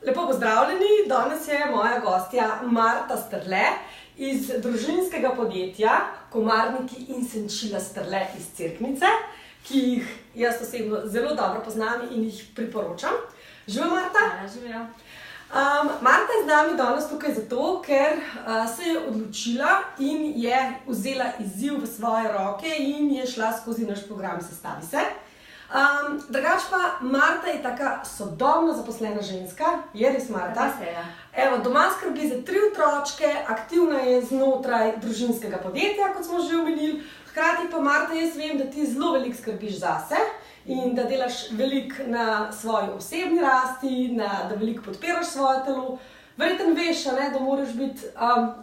Lepo pozdravljeni, danes je moja gostja Marta Strle iz družinskega podjetja Komarniki in senčila Strle iz Cerknice, ki jih jaz osebno zelo dobro poznam in jih priporočam. Živijo, Marta? Ja, živijo. Marta je z nami danes tukaj zato, ker se je odločila in je vzela izziv v svoje roke in je šla skozi naš program Sestavi se. Drugač pa Marta je taka sodobna zaposlena ženska, je res, Marta? Evo, doma skrbi za 3 otročke, aktivna je znotraj družinskega podjetja, kot smo že omenili. Hkrati pa, Marta, jaz vem, da ti zelo veliko skrbiš zase in da delaš veliko na svoji osebni rasti, da veliko podpiraš svoje telo. Verjetno veš, da moraš biti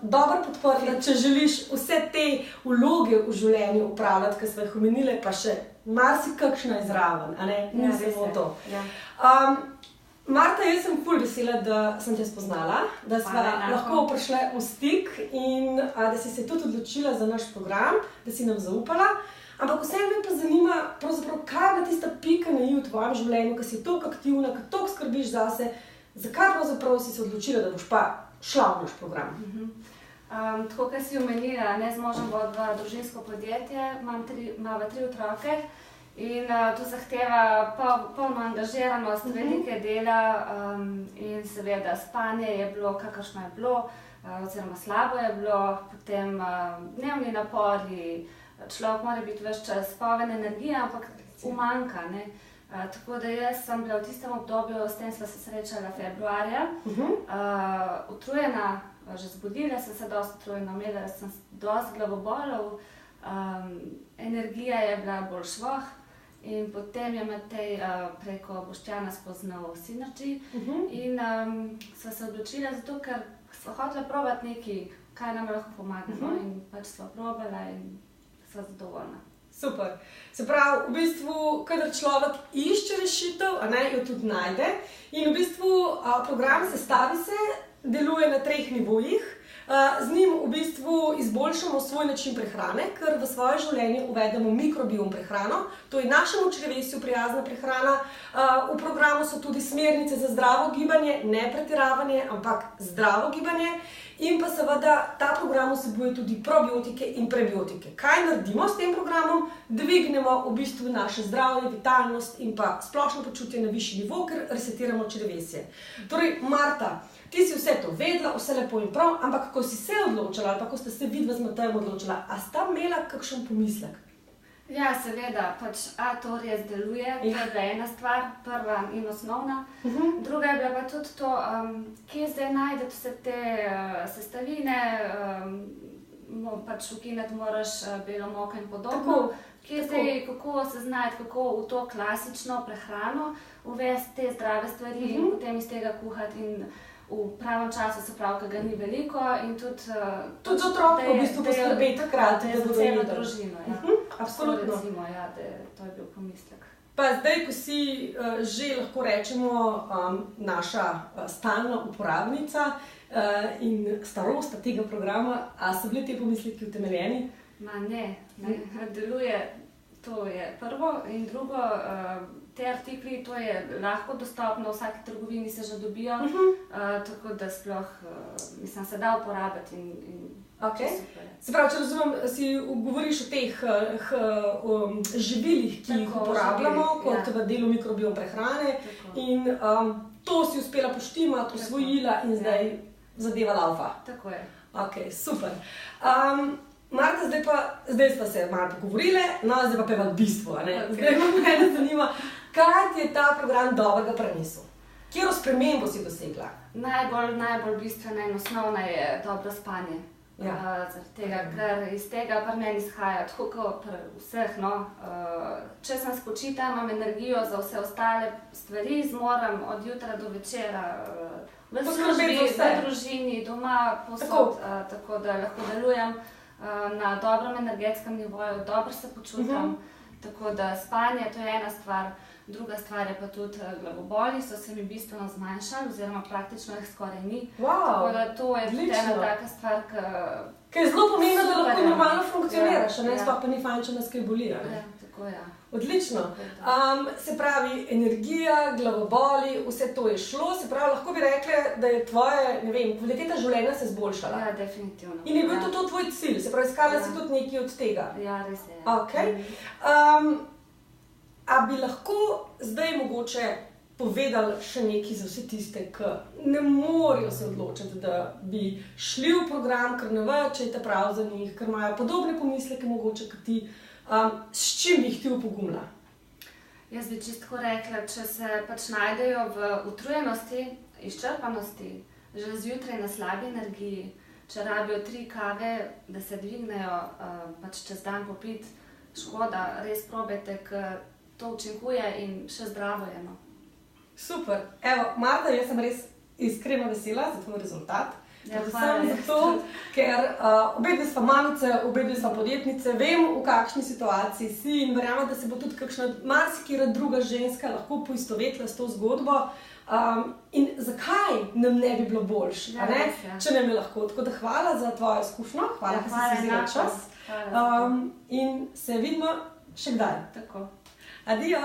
dobro podprta, če želiš vse te vloge v življenju upravljati, ki smo jih omenile, pa še marsikakšna je zraven, a ne? Ni samo to. Marta, jaz sem ful vesela, da sem te spoznala, da sva lahko prišle v stik in da si se tudi odločila za naš program, da si nam zaupala. Ampak vseeno me pa zanima, pravzaprav, kaj je tista pika na i v tvojem življenju, ki si toliko aktivna, ki toliko skrbiš zase. Zakaj pravzaprav si se odločila, da boš pa šla v naš program? Tako, kot si omenila, z možem vodva družinsko podjetje, imava 3 otroke in to zahteva polno angažiranost, velike dela in seveda spanje je bilo, kakršno je bilo, oziroma slabo je bilo, potem dnevni napori, človek mora biti ves čas poln energije, ampak umanjka, ne. Tako da jaz sem bila v tistem obdobju, s tem sva se srečala februarja, utrujena, že zbudila sem se dosti utrujena, imela sem dosti glavobolov, energija je bila bolj švoh in potem je Matej preko Boštjana spoznal Synergy in sva se odločila zato, ker sva hotela probati nekaj, kaj nam lahko pomaga, in pač sva probala in sva zadovoljna. Super. Se pravi, v bistvu, kadar človek išče rešitev, jo tudi najde. In v bistvu program Sestavi se deluje na 3 nivojih. Z njim v bistvu izboljšamo svoj način prehrane, ker v svoje življenje uvedemo mikrobiom prehrano. To je našemu črevesju prijazna prehrana. V programu so tudi smernice za zdravo gibanje, ne pretiravanje, ampak zdravo gibanje. In pa seveda ta program vsebuje tudi probiotike in prebiotike. Kaj naredimo s tem programom? Dvignemo v bistvu naše zdravje, vitalnost in pa splošno počutje na višji nivo, ker resetiramo črevesje. Torej, Marta, ti si vse to vedela, vse lepo in prav, ampak ko si se odločila ali pa ko ste se vidva z Matejem odločila, a sta imela kakšen pomislek? Ja, seveda, to res deluje, to je bila ena stvar, prva in osnovna. Druga je bila pa tudi to, kje zdaj najdete vse te sestavine, ukiniti moraš belo moko in podobno. Kje zdaj, kako se znajti, kako v to klasično prehrano uvesti te zdrave stvari in potem iz tega kuhati in v pravem času, se pravi, ki ga ni veliko in tudi z otrokom v bistvu poskrbeti takrat, da bodo celo družino. Absolutno. Recimo, da to je bil pomislek. Pa zdaj, ko si že lahko rečemo naša stalna uporabnica in starosta tega programa, a so bili te pomisleki utemeljeni? Ne, deluje, to je prvo in drugo, te artikli, to je lahko dostopno, v vsaki trgovini se že dobijo, tako da sploh, se da uporabiti in super. Se pravi, če razumem, si govoriš o teh živilih, ki jih uporabljamo kot v delu mikrobiom prehrane in to si uspela poštimati, osvojila in zdaj zadeva laufa. Tako je. Ok, super. Marta, zdaj sta se malo pogovorile, zdaj pa peva bistvo, Zdaj me zanima, kaj ti je ta program dobrega prinesel? Katero spremembo si dosegla? Najbolj bistvena in osnovna je dobro spanje. Zaradi tega, ker iz tega pri meni izhaja, tako kot pri vseh, če sem spočita, imam energijo za vse ostale stvari, zmorem od jutra do večera, v službi, v družini, doma, povsod, tako da lahko delujem na dobrem energetskem nivoju, dobro se počutim, tako da spanje, to je ena stvar. Druga stvar je pa tudi glavoboli, so se mi bistveno zmanjšali, oziroma praktično jih skoraj ni. Tako da to je tudi ena taka stvar, ki je zelo pomembna, da lahko normalno funkcioniraš, sploh pa ni fajn, če nas kaj boli. Tako, ja. Odlično. Se pravi, energija, glavoboli, vse to je šlo, se pravi, lahko bi rekli, da je tvoja, ne vem, kvaliteta življenja se izboljšala. Ja, definitivno. In je bil to tvoj cilj, se pravi, iskala si tudi nekaj od tega. Ja, res je. Okay. A bi lahko zdaj mogoče povedali še nekaj za vse tiste, ki ne morejo se odločiti, da bi šli v program, ker ne vejo, če je ta prav za njih, ker imajo podobne pomisleke mogoče kot ti, s čim bi jih ti opogumila? Jaz bi čisto rekla, če se pač najdejo v utrujenosti, izčrpanosti, že zjutraj na slabi energiji, če rabijo 3 kave, da se dvignejo, pač čez dan popiti, škoda, res probajte, ker to učinkuje in še zdravo je. Super. Evo, Marta, jaz sem res iskreno vesela za tvoj rezultat. Ja, predvsem zato, ker obedve sva mamice, obedve sva podjetnice, vem, v kakšni situaciji si in verjamem, da se bo tudi kakšna marsikera druga ženska lahko poistovetila s to zgodbo. In zakaj nam ne bi bilo boljše, če nam je lahko. Tako da hvala za tvojo izkušnjo, hvala, da si vzela čas. In se vidimo še kdaj. Tako. Adijo.